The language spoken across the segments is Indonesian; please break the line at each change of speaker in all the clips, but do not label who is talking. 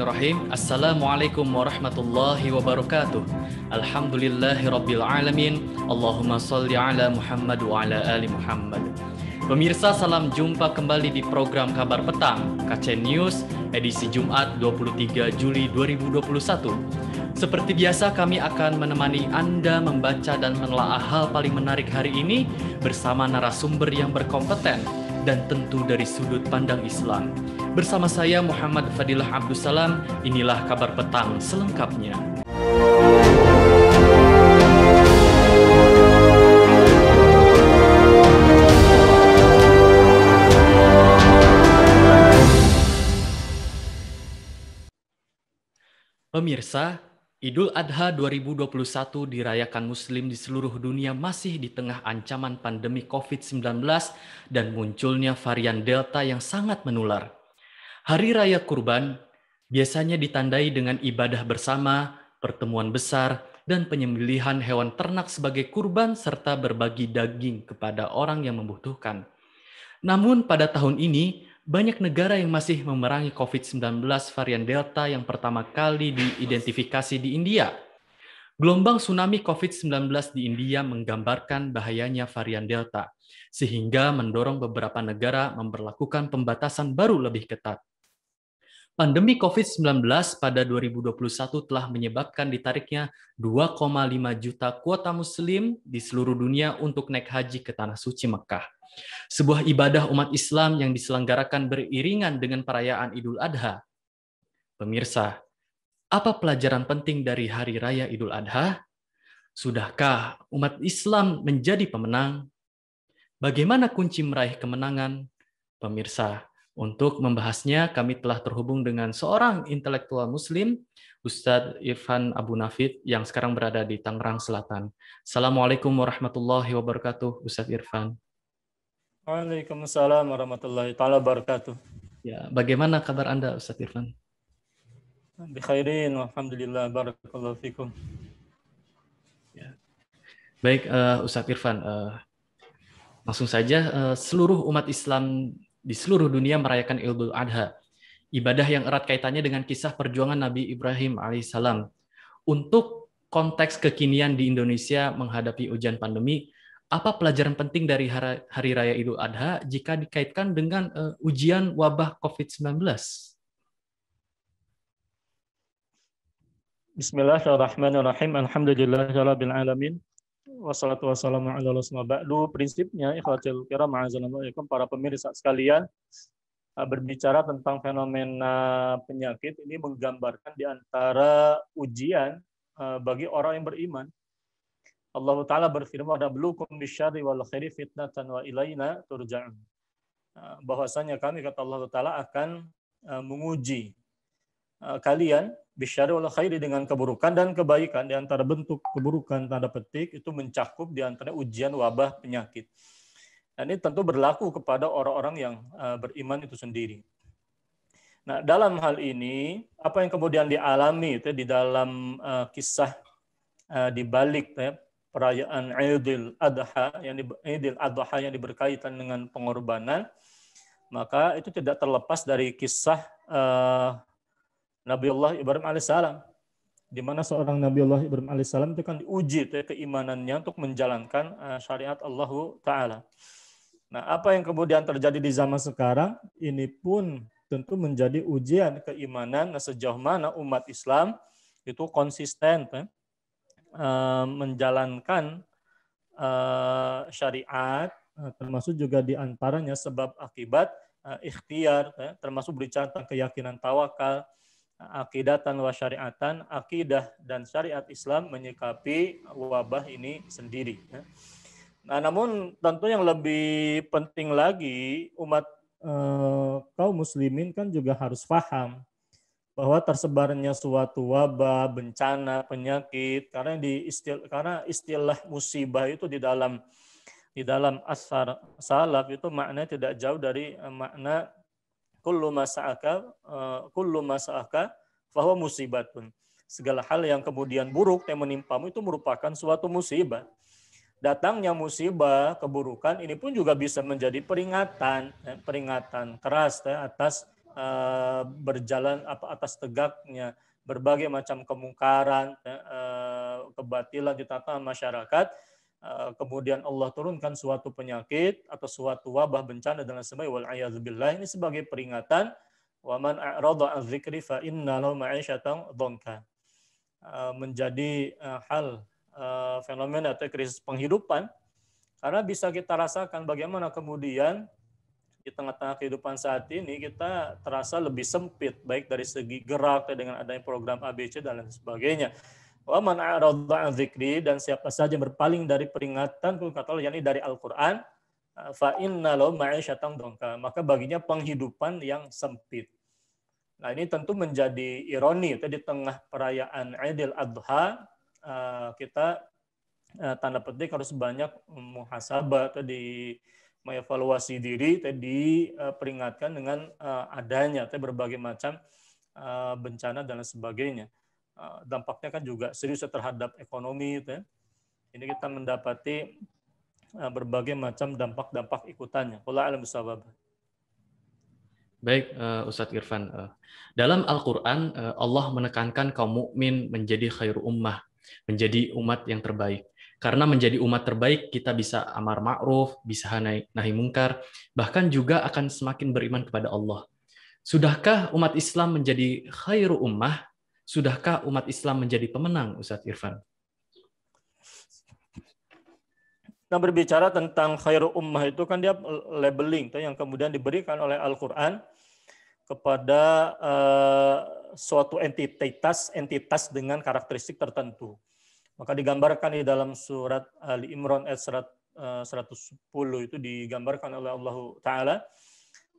Bismillahirrahmanirrahim. Assalamualaikum warahmatullahi wabarakatuh. Alhamdulillahirabbil alamin. Allahumma shalli ala Muhammad wa ala ali Muhammad. Pemirsa, salam jumpa kembali di program Kabar Petang KCN News edisi Jumat 23 Juli 2021. Seperti biasa, kami akan menemani Anda membaca dan menelaah hal paling menarik hari ini bersama narasumber yang berkompeten dan tentu dari sudut pandang Islam. Bersama saya Muhammad Fadilah Abdussalam, inilah Kabar Petang selengkapnya. Pemirsa, Idul Adha 2021 dirayakan Muslim di seluruh dunia masih di tengah ancaman pandemi COVID-19 dan munculnya varian Delta yang sangat menular. Hari Raya Kurban biasanya ditandai dengan ibadah bersama, pertemuan besar, dan penyembelihan hewan ternak sebagai kurban serta berbagi daging kepada orang yang membutuhkan. Namun pada tahun ini, banyak negara yang masih memerangi COVID-19 varian Delta yang pertama kali diidentifikasi di India. Gelombang tsunami COVID-19 di India menggambarkan bahayanya varian Delta, sehingga mendorong beberapa negara memberlakukan pembatasan baru lebih ketat. Pandemi COVID-19 pada 2021 telah menyebabkan ditariknya 2,5 juta kuota Muslim di seluruh dunia untuk naik haji ke Tanah Suci Mekah. Sebuah ibadah umat Islam yang diselenggarakan beriringan dengan perayaan Idul Adha. Pemirsa, apa pelajaran penting dari Hari Raya Idul Adha? Sudahkah umat Islam menjadi pemenang? Bagaimana kunci meraih kemenangan? Pemirsa, untuk membahasnya kami telah terhubung dengan seorang intelektual Muslim, Ustadz Irfan Abu Nafid, yang sekarang berada di Tangerang Selatan. Assalamualaikum warahmatullahi wabarakatuh, Ustadz Irfan.
Waalaikumsalam warahmatullahi taala wabarakatuh.
Ya, bagaimana kabar Anda, Ustadz Irfan?
Bi khairin, alhamdulillah, barakallahu fikum.
Ya. Baik, Ustadz Irfan, langsung saja, seluruh umat Islam di seluruh dunia merayakan Idul Adha, ibadah yang erat kaitannya dengan kisah perjuangan Nabi Ibrahim alaihissalam. Untuk konteks kekinian di Indonesia menghadapi ujian pandemi, apa pelajaran penting dari Hari Raya Idul Adha jika dikaitkan dengan ujian wabah COVID-19?
Bismillahirrahmanirrahim. Alhamdulillahirabbil alamin. Wassalatu wassalamu ala rasulillah ba'du. Prinsipnya, ikhwatul kiram, ma'azallahu para pemirsa sekalian, berbicara tentang fenomena penyakit ini menggambarkan di antara ujian bagi orang yang beriman. Allah Ta'ala berfirman, "Nabluukum bisyarri wal khairi fitnatan wa ilaina turja'un." Bahwasanya kami, kata Allah Ta'ala, akan menguji kalian bisyarri wal khairi, dengan keburukan dan kebaikan. Di antara bentuk keburukan tanda petik itu mencakup di antara ujian wabah penyakit. Dan ini tentu berlaku kepada orang-orang yang beriman itu sendiri. Nah, dalam hal ini apa yang kemudian dialami itu di dalam kisah di balik perayaan Idul Adha yang berkaitan dengan pengorbanan, maka itu tidak terlepas dari kisah Nabiullah Ibrahim alaihissalam, di mana seorang Nabiullah Ibrahim alaihissalam itu kan diuji keimanannya untuk menjalankan syariat Allah Ta'ala. Nah, apa yang kemudian terjadi di zaman sekarang ini pun tentu menjadi ujian keimanan sejauh mana umat Islam itu konsisten menjalankan syariat, termasuk juga diantaranya sebab akibat ikhtiar, termasuk berbicara tentang keyakinan tawakal, akidatan wa syariatan, akidah dan syariat Islam menyikapi wabah ini sendiri. Nah, namun tentu yang lebih penting lagi, umat kaum muslimin kan juga harus paham bahwa tersebarnya suatu wabah, bencana, penyakit, karena istilah musibah itu di dalam asar salaf itu maknanya tidak jauh dari makna kullu masa'aka fahuwa musibatun. Segala hal yang kemudian buruk yang menimpamu itu merupakan suatu musibah. Datangnya musibah, keburukan ini pun juga bisa menjadi peringatan keras atas berjalan atas tegaknya berbagai macam kemungkaran, kebatilan di tengah masyarakat, kemudian Allah turunkan suatu penyakit atau suatu wabah bencana dan lain sebagainya, wal a'yadzubillah, ini sebagai peringatan, wa man a'rada an dzikri fa inna lahu ma'isyatan dhanka, menjadi hal fenomena atau krisis penghidupan, karena bisa kita rasakan bagaimana kemudian di tengah-tengah kehidupan saat ini kita terasa lebih sempit, baik dari segi gerak dengan adanya program ABC dan lain sebagainya. Wa man a'rada an dzikri, dan siapa saja yang berpaling dari peringatan kata Allah, yakni dari Al-Qur'an, fa inna lahu ma'isyatan dhanka, maka baginya penghidupan yang sempit. Nah, ini tentu menjadi ironi di tengah perayaan Idul Adha, kita tanda petik harus banyak muhasabah di mengevaluasi diri, diperingatkan dengan adanya berbagai macam bencana dan lain sebagainya. Dampaknya kan juga serius terhadap ekonomi. Ini kita mendapati berbagai macam dampak-dampak ikutannya. Wallahu a'lam bishawab.
Baik, Ustadz Irfan. Dalam Al-Quran, Allah menekankan kaum mukmin menjadi khairu ummah, menjadi umat yang terbaik. Karena menjadi umat terbaik, kita bisa amar ma'ruf, bisa nahi mungkar, bahkan juga akan semakin beriman kepada Allah. Sudahkah umat Islam menjadi khairu ummah? Sudahkah umat Islam menjadi pemenang, Ustadz Irfan?
Nah, berbicara tentang khairu ummah itu kan dia labeling yang kemudian diberikan oleh Al-Quran kepada suatu entitas dengan karakteristik tertentu. Maka digambarkan di dalam surat Ali Imran ayat 110 itu digambarkan oleh Allah Ta'ala,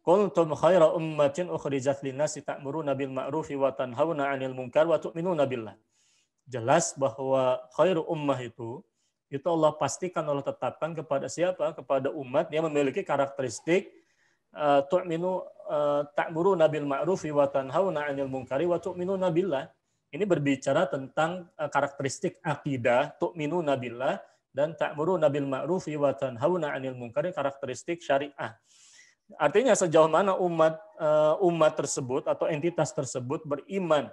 kuntum khaira ummatin ukhrijat linnasi ta'muruna bil ma'rufi wa tanhauna 'anil munkar wa tu'minuna billah. Jelas bahwa khairu ummah itu Allah pastikan, Allah tetapkan kepada siapa? Kepada umat yang memiliki karakteristik ta'muruna bil ma'rufi wa tanhauna 'anil munkari wa tu'minuna billah. Ini berbicara tentang karakteristik akidah, tu'minuna billah, dan ta'muruna bil ma'rufi wa tanhauna 'anil munkari, karakteristik syariah. Artinya sejauh mana umat tersebut atau entitas tersebut beriman,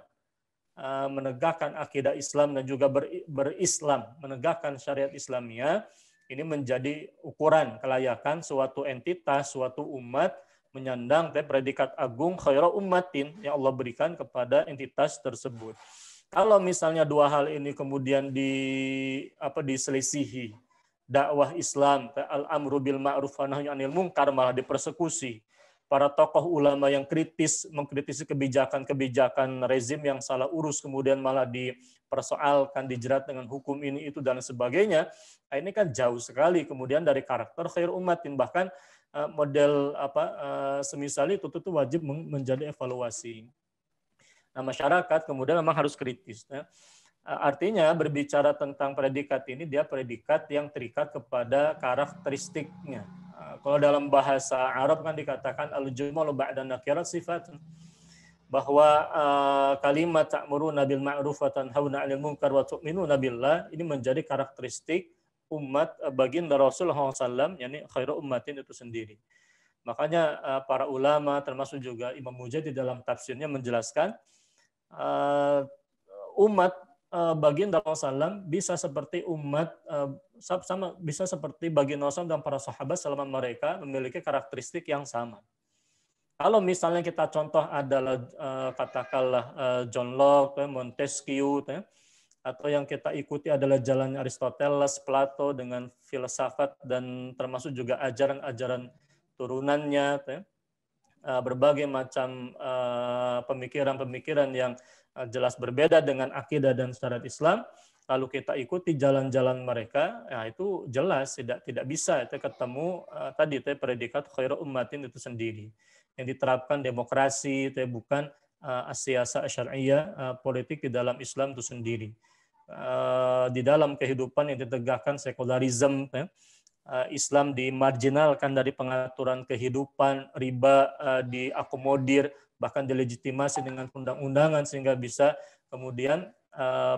menegakkan akidah Islam dan juga berislam, menegakkan syariat Islamia, ini menjadi ukuran kelayakan suatu entitas, suatu umat menyandang predikat agung khairu ummatin yang Allah berikan kepada entitas tersebut. Kalau misalnya dua hal ini kemudian diselisihi, dakwah Islam, al-amru bil ma'ruf wa nahyu 'anil munkar malah dipersekusi, para tokoh ulama yang mengkritisi kebijakan rezim yang salah urus kemudian malah dipersoalkan, dijerat dengan hukum ini itu dan sebagainya. Nah, ini kan jauh sekali kemudian dari karakter khair ummatin, bahkan model semisal itu wajib menjadi evaluasi. Nah, masyarakat kemudian memang harus kritis. Artinya berbicara tentang predikat ini, dia predikat yang terikat kepada karakteristiknya. Kalau dalam bahasa Arab kan dikatakan al-jumalu ba'da nakirat sifat, bahwa kalimat ta'muruna bil ma'ruf wa tanhauna 'anil munkar wa tu'minuna billah ini menjadi karakteristik umat baginda Rasulullah SAW, yakni khairu ummatin itu sendiri. Makanya para ulama termasuk juga Imam Mujahid di dalam tafsirnya menjelaskan umat baginda Rasulullah SAW bisa seperti umat bisa seperti baginda Rasulullah dan para sahabat selama mereka memiliki karakteristik yang sama. Kalau misalnya kita contoh adalah katakanlah John Locke, Montesquieu, atau yang kita ikuti adalah jalan Aristoteles, Plato dengan filsafat dan termasuk juga ajaran-ajaran turunannya, berbagai macam pemikiran-pemikiran yang jelas berbeda dengan akidah dan syariat Islam, lalu kita ikuti jalan-jalan mereka, ya itu jelas tidak bisa itu ketemu tadi predikat khairu ummatin itu sendiri. Yang diterapkan demokrasi, itu bukan as-siyasah syar'iyyah, politik di dalam Islam itu sendiri. Di dalam kehidupan yang ditegakkan sekularisme, Islam dimarginalkan dari pengaturan kehidupan, riba diakomodir, bahkan dilegitimasi dengan undang-undangan sehingga bisa kemudian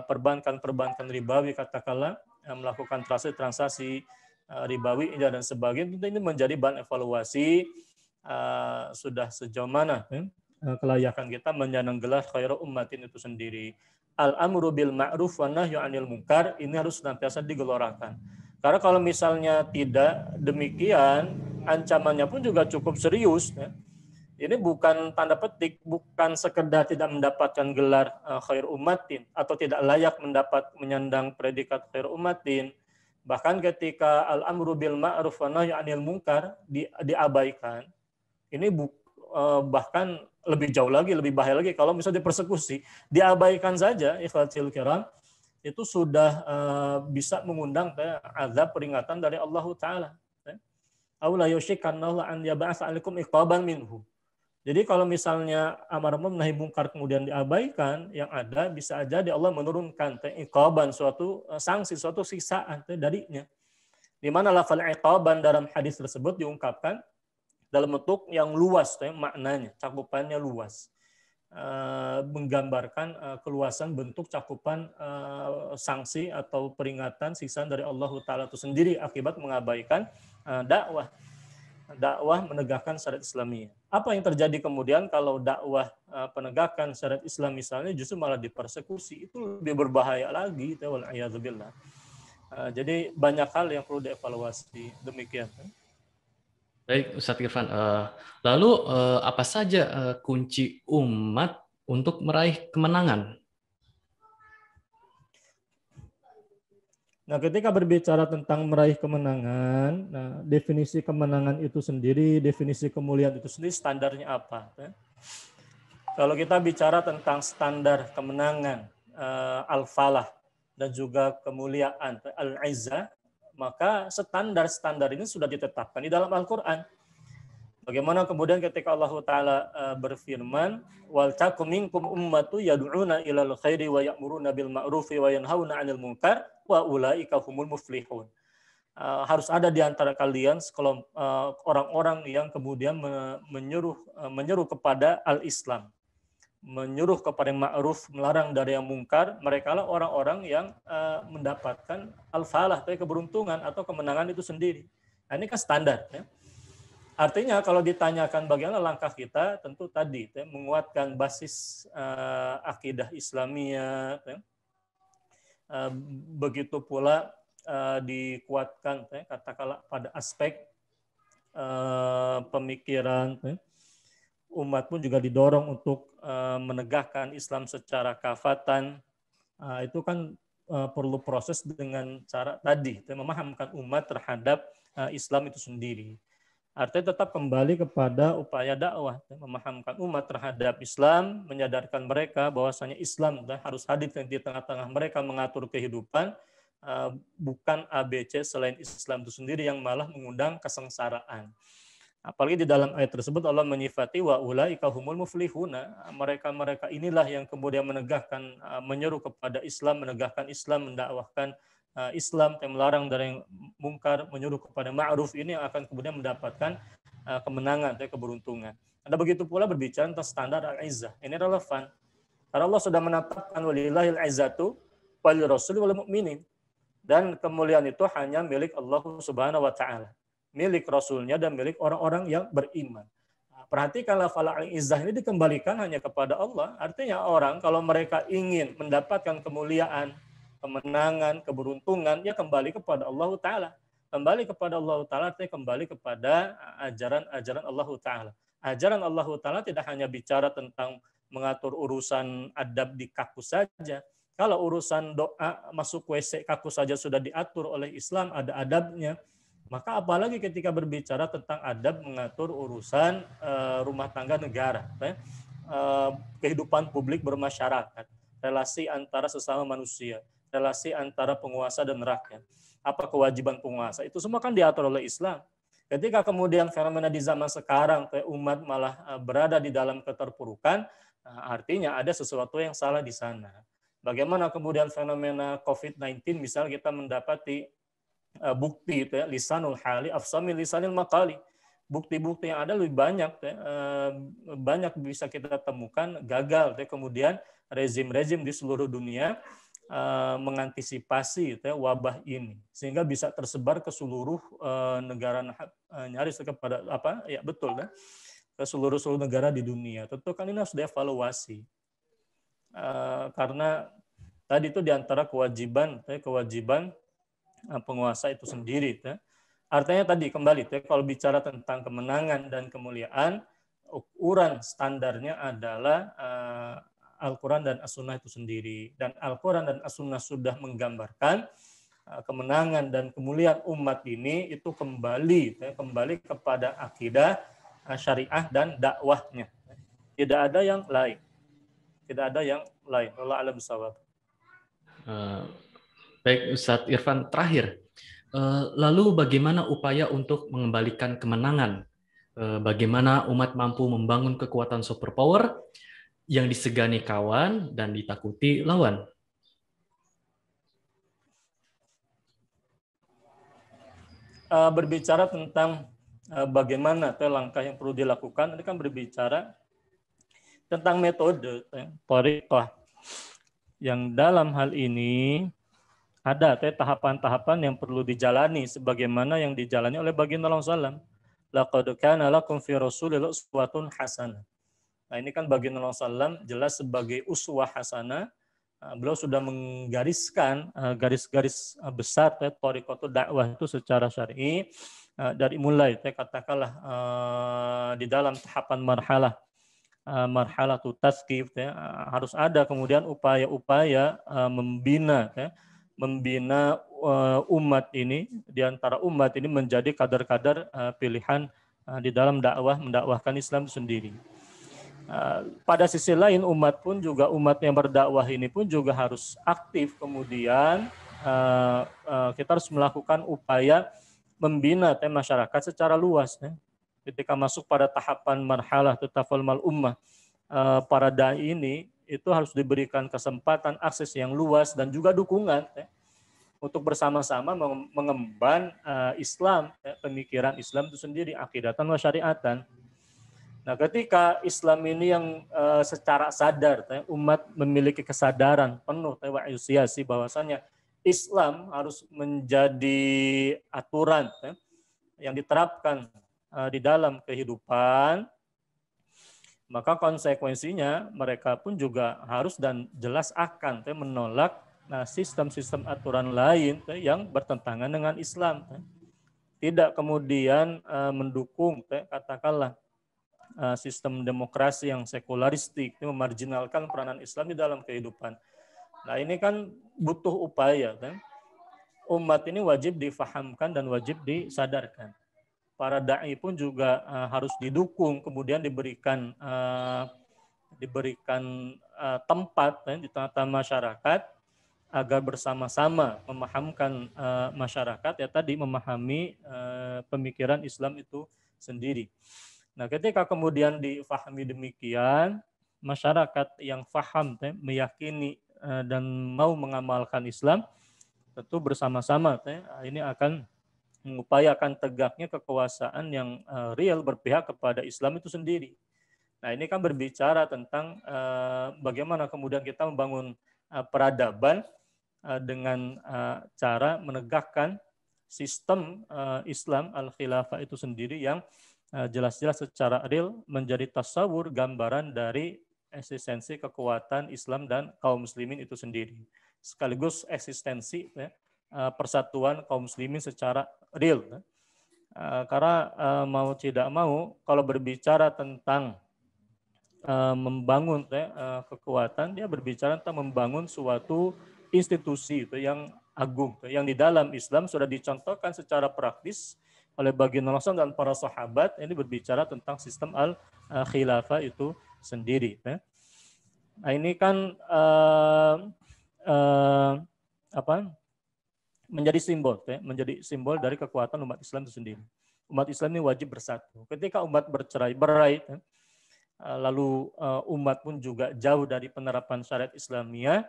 perbankan ribawi katakanlah melakukan transaksi ribawi dan sebagainya. Ini menjadi bahan evaluasi sudah sejauh mana kelayakan kita menyandang gelar khairu ummatin itu sendiri. Al-amru bil ma'ruf wa nahyu 'anil munkar ini harus senantiasa digelorakan. Karena kalau misalnya tidak demikian, ancamannya pun juga cukup serius. Ya. Ini bukan tanda petik, bukan sekedar tidak mendapatkan gelar khair ummatin atau tidak layak menyandang predikat khair ummatin. Bahkan ketika al-amru bil ma'ruf wa nahyu 'anil munkar diabaikan, ini bahkan lebih jauh lagi, lebih bahaya lagi kalau misalnya dipersekusi, diabaikan saja ikhwatul kiram, itu sudah bisa mengundang azab peringatan dari Allah Ta'ala. Aula yushikanallahu an yab'atsa 'alaikum iqaban minhu. Jadi kalau misalnya amar ma'ruf nahi mungkar kemudian diabaikan, yang ada bisa aja Allah menurunkan iqaban, suatu sanksi, suatu siksaan darinya. Di mana lafal iqaban dalam hadis tersebut diungkapkan dalam bentuk yang luas, maknanya, cakupannya luas, menggambarkan keluasan bentuk cakupan sanksi atau peringatan siksaan dari Allah Ta'ala itu sendiri akibat mengabaikan dakwah menegakkan syariat Islamiyah. Apa yang terjadi kemudian kalau dakwah penegakan syariat Islam misalnya justru malah dipersekusi, itu lebih berbahaya lagi, wal'iyadzubillah. Jadi banyak hal yang perlu dievaluasi, demikian.
Baik, Ustadz Irfan. Lalu apa saja kunci umat untuk meraih kemenangan?
Nah, ketika berbicara tentang meraih kemenangan, nah, definisi kemenangan itu sendiri, definisi kemuliaan itu sendiri, standarnya apa? Kalau kita bicara tentang standar kemenangan, al-falah, dan juga kemuliaan, al-izzah, maka standar-standar ini sudah ditetapkan di dalam Al-Quran. Bagaimana kemudian ketika Allah Ta'ala berfirman, wal takum minkum ummatu yad'una ilal khairi wa ya'muruna bil ma'rufi wa yanhauna 'anil munkar wa ulaika humul muflihun. Harus ada di antara kalian orang-orang yang kemudian menyeru kepada al-Islam, menyuruh kepada yang ma'ruf, melarang dari yang mungkar. Mereka lah orang-orang yang mendapatkan al-falah, keberuntungan atau kemenangan itu sendiri. Nah, ini kan standar, ya. Artinya kalau ditanyakan bagaimana langkah kita, tentu tadi menguatkan basis akidah Islamiyah, begitu pula dikuatkan katakanlah pada aspek pemikiran. Umat pun juga didorong untuk menegakkan Islam secara kafatan. Itu kan perlu proses dengan cara tadi, memahamkan umat terhadap Islam itu sendiri. Artinya tetap kembali kepada upaya dakwah, memahamkan umat terhadap Islam, menyadarkan mereka bahwasanya Islam harus hadir di tengah-tengah mereka, mengatur kehidupan, bukan ABC selain Islam itu sendiri yang malah mengundang kesengsaraan. Apalagi di dalam ayat tersebut Allah menyifati wa ulaika humul muflihuna, mereka inilah yang kemudian menegakkan, menyeru kepada Islam, menegakkan Islam, mendakwahkan Islam, yang melarang dari yang mungkar, menyuruh kepada ma'ruf, ini yang akan kemudian mendapatkan kemenangan, keberuntungan. Ada begitu pula berbicara tentang standar al-izzah. Ini relevan. Karena Allah sudah menetapkan walillahil izzatu wal rasul wal mu'minin. Dan kemuliaan itu hanya milik Allah Subhanahu wa taala. Milik Rasulnya dan milik orang-orang yang beriman. Perhatikanlah fala al-izzah ini dikembalikan hanya kepada Allah. Artinya orang kalau mereka ingin mendapatkan kemuliaan, kemenangan, keberuntungan, ya kembali kepada Allah Ta'ala. Kembali kepada Allah Ta'ala artinya kembali kepada ajaran Allah Ta'ala. Ajaran Allah Ta'ala tidak hanya bicara tentang mengatur urusan adab di kaku saja. Kalau urusan doa masuk WC kaku saja sudah diatur oleh Islam, ada adabnya. Maka apalagi ketika berbicara tentang adab mengatur urusan rumah tangga negara, kehidupan publik bermasyarakat, relasi antara sesama manusia, relasi antara penguasa dan rakyat. Apa kewajiban penguasa? Itu semua kan diatur oleh Islam. Ketika kemudian fenomena di zaman sekarang umat malah berada di dalam keterpurukan, artinya ada sesuatu yang salah di sana. Bagaimana kemudian fenomena COVID-19 misalnya kita mendapati bukti lisanul hali afsamil lisanil maqali. Bukti-bukti yang ada lebih banyak, banyak bisa kita temukan gagal. Kemudian rezim-rezim di seluruh dunia mengantisipasi wabah ini sehingga bisa tersebar ke seluruh negara, nyaris kepada betul ke seluruh negara di dunia. Tentu kan ini harus dievaluasi. Karena tadi itu diantara kewajiban penguasa itu sendiri. Artinya tadi kembali, kalau bicara tentang kemenangan dan kemuliaan, ukuran standarnya adalah Al-Quran dan As-Sunnah itu sendiri. Dan Al-Quran dan As-Sunnah sudah menggambarkan kemenangan dan kemuliaan umat ini itu kembali kepada akidah, syariah dan dakwahnya. Tidak ada yang lain. Tidak ada yang lain. Allah a'lam bishawab.
Baik, Ustadz Irfan, terakhir. Lalu bagaimana upaya untuk mengembalikan kemenangan? Bagaimana umat mampu membangun kekuatan superpower yang disegani kawan dan ditakuti lawan?
Berbicara tentang bagaimana langkah yang perlu dilakukan, ini kan berbicara tentang metode, thariqah, yang dalam hal ini ada tahapan-tahapan yang perlu dijalani sebagaimana yang dijalani oleh baginda Rasulullah SAW. Laqad kana lakum fi Rasulillah uswatun hasanah. Nah, ini kan baginda Rasulullah SAW jelas sebagai uswah hasanah. Beliau sudah menggariskan garis-garis besar thariqatul dakwah itu secara syar'i dari mulai katakanlah di dalam tahapan marhalatu tazkif, harus ada kemudian upaya-upaya membina umat ini, di antara umat ini menjadi kader-kader pilihan di dalam mendakwahkan Islam sendiri. Pada sisi lain umat yang berdakwah ini pun juga harus aktif, kemudian kita harus melakukan upaya membina masyarakat secara luas. Ketika masuk pada tahapan marhalah tataful mal ummah, para dai ini itu harus diberikan kesempatan, akses yang luas dan juga dukungan untuk bersama-sama mengemban Islam, pemikiran Islam itu sendiri, akidatan wa syariatan. Nah, ketika Islam ini yang secara sadar umat memiliki kesadaran penuh bahwasanya Islam harus menjadi aturan yang diterapkan di dalam kehidupan, maka konsekuensinya mereka pun juga harus dan jelas akan menolak sistem-sistem aturan lain yang bertentangan dengan Islam. Tidak kemudian mendukung katakanlah sistem demokrasi yang sekularistik, memarginalkan peranan Islam di dalam kehidupan. Nah, ini kan butuh upaya. Umat ini wajib difahamkan dan wajib disadarkan. Para dai pun juga harus didukung, kemudian diberikan tempat di tengah-tengah masyarakat agar bersama-sama memahamkan masyarakat tadi memahami pemikiran Islam itu sendiri. Nah, ketika kemudian difahami demikian, masyarakat yang faham meyakini dan mau mengamalkan Islam tentu bersama-sama ini akan mengupayakan tegaknya kekuasaan yang real berpihak kepada Islam itu sendiri. Nah, ini kan berbicara tentang bagaimana kemudian kita membangun peradaban dengan cara menegakkan sistem Islam al-khilafah itu sendiri yang jelas-jelas secara real menjadi tasawur, gambaran dari eksistensi kekuatan Islam dan kaum muslimin itu sendiri. Sekaligus eksistensi persatuan kaum muslimin secara real. Karena mau tidak mau, kalau berbicara tentang membangun kekuatan, dia berbicara tentang membangun suatu institusi yang agung, yang di dalam Islam sudah dicontohkan secara praktis oleh baginda Rasul dan para sahabat. Ini berbicara tentang sistem al-khilafah itu sendiri. Nah, ini kan menjadi simbol dari kekuatan umat Islam itu sendiri. Umat Islam ini wajib bersatu. Ketika umat bercerai-berai, lalu umat pun juga jauh dari penerapan syariat Islamiyah,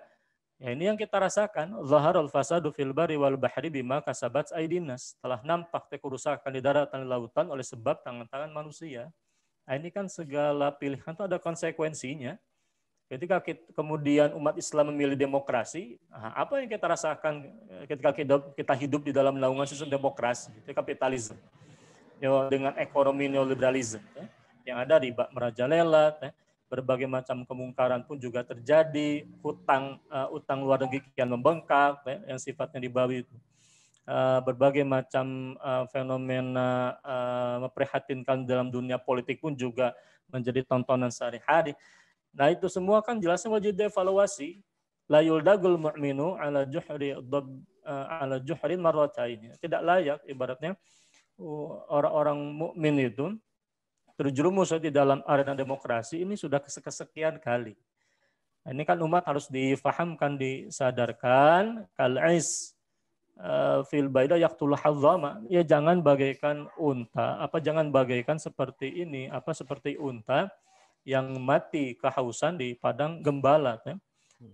ya ini yang kita rasakan. Zaharul fasadu fil barri wal bahri bima kasabat aydin nas. Telah nampak kerusakan di darat dan lautan oleh sebab tangan-tangan manusia. Nah, ini kan segala pilihan itu ada konsekuensinya. Ketika kemudian umat Islam memilih demokrasi, apa yang kita rasakan ketika kita hidup di dalam naungan sistem demokrasi, kapitalisme, dengan ekonomi neoliberalisme? yang ada riba merajalela, berbagai macam kemungkaran pun juga terjadi, utang luar negeri kian membengkak, yang sifatnya ribawi itu. Berbagai macam fenomena memprihatinkan dalam dunia politik pun juga menjadi tontonan sehari-hari. Nah itu semua kan jelasnya wajib dievaluasi. La yuldagul mu'minu ala juhrin marratain. Tidak layak ibaratnya orang-orang mukmin itu terjerumus di dalam arena demokrasi ini sudah kesekian kali. Ini kan umat harus difahamkan, disadarkan. Kal'is fil baida yaqtul hazzama. Ya jangan bagaikan unta, jangan bagaikan seperti ini, seperti unta yang mati kehausan di padang gembala.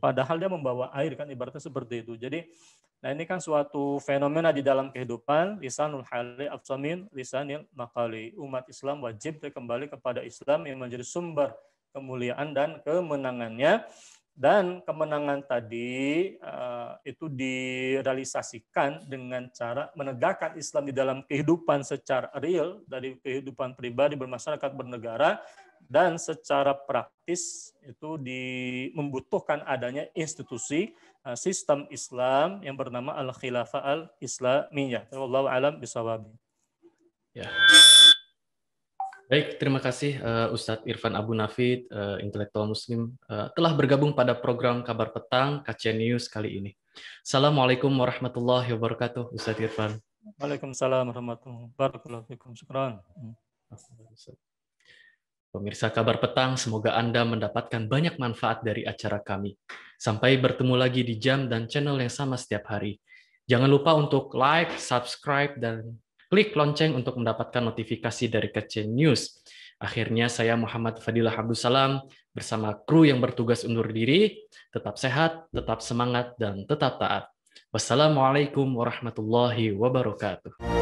Padahal dia membawa air, kan ibaratnya seperti itu. Jadi nah ini kan suatu fenomena di dalam kehidupan. Lisanul hali afsamin lisanil maqali. Umat Islam wajib kembali kepada Islam yang menjadi sumber kemuliaan dan kemenangannya. Dan kemenangan tadi itu direalisasikan dengan cara menegakkan Islam di dalam kehidupan secara real, dari kehidupan pribadi, bermasyarakat, bernegara, dan secara praktis itu membutuhkan adanya institusi sistem Islam yang bernama Al-Khilafah Al-Islamiyah. Wallahu a'lam bishawab.
Ya. Baik, terima kasih Ustadz Irfan Abu Nafid, intelektual Muslim, telah bergabung pada program Kabar Petang KCN News kali ini. Assalamualaikum warahmatullahi wabarakatuh, Ustadz Irfan.
Waalaikumsalam warahmatullahi wabarakatuh. Syukran.
Pemirsa Kabar Petang, semoga Anda mendapatkan banyak manfaat dari acara kami. Sampai bertemu lagi di jam dan channel yang sama setiap hari. Jangan lupa untuk like, subscribe, dan klik lonceng untuk mendapatkan notifikasi dari KCN News. Akhirnya saya Muhammad Fadilah Abdul Salam bersama kru yang bertugas undur diri. Tetap sehat, tetap semangat, dan tetap taat. Wassalamualaikum warahmatullahi wabarakatuh.